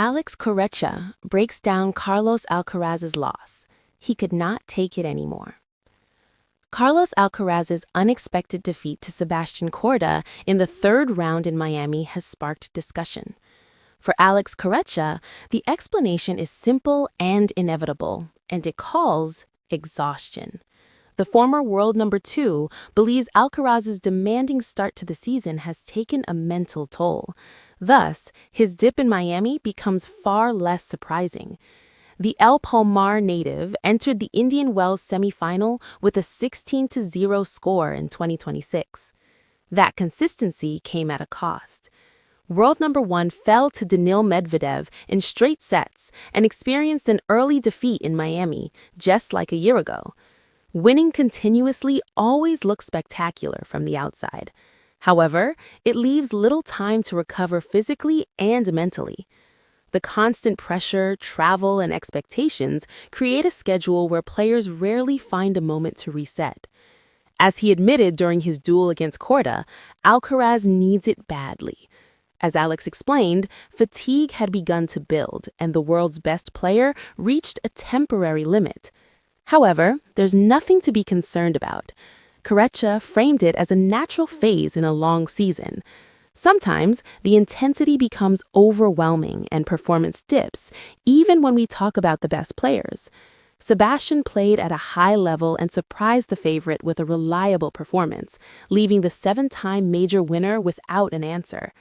Alex Corretja breaks down Carlos Alcaraz's loss. He could not take it anymore. Carlos Alcaraz's unexpected defeat to Sebastian Corda in the third round in Miami has sparked discussion. For Alex Corretja, the explanation is simple and inevitable, and it calls exhaustion. The former world number 2 believes Alcaraz's demanding start to the season has taken a mental toll. Thus, his dip in Miami becomes far less surprising. The El Palmar native entered the Indian Wells semifinal with a 16-0 score in 2026. That consistency came at a cost. World number 1 fell to Daniil Medvedev in straight sets and experienced an early defeat in Miami, just like a year ago. Winning continuously always looks spectacular from the outside. However, it leaves little time to recover physically and mentally. The constant pressure, travel, and expectations create a schedule where players rarely find a moment to reset. As he admitted during his duel against Corda, Alcaraz needs it badly. As Alex explained, fatigue had begun to build, and the world's best player reached a temporary limit. However, there's nothing to be concerned about. Corretja framed it as a natural phase in a long season. Sometimes, the intensity becomes overwhelming and performance dips, even when we talk about the best players. Sebastian played at a high level and surprised the favorite with a reliable performance, leaving the 7-time major winner without an answer.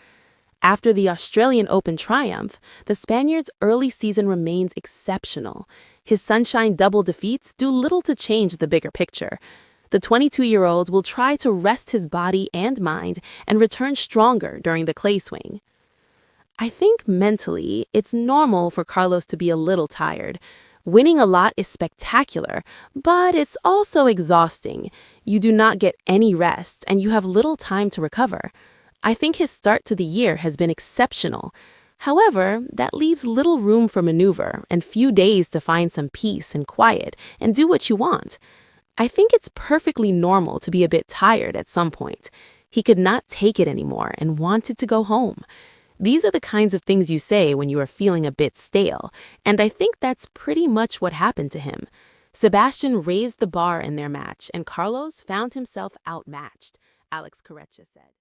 After the Australian Open triumph, the Spaniard's early season remains exceptional. His sunshine double defeats do little to change the bigger picture. The 22-year-old will try to rest his body and mind and return stronger during the clay swing. I think mentally, it's normal for Carlos to be a little tired. Winning a lot is spectacular, but it's also exhausting. You do not get any rest, and you have little time to recover. I think his start to the year has been exceptional. However, that leaves little room for maneuver and few days to find some peace and quiet and do what you want. I think it's perfectly normal to be a bit tired at some point. He could not take it anymore and wanted to go home. These are the kinds of things you say when you are feeling a bit stale, and I think that's pretty much what happened to him. Sebastian raised the bar in their match, and Carlos found himself outmatched, Alex Corretja said.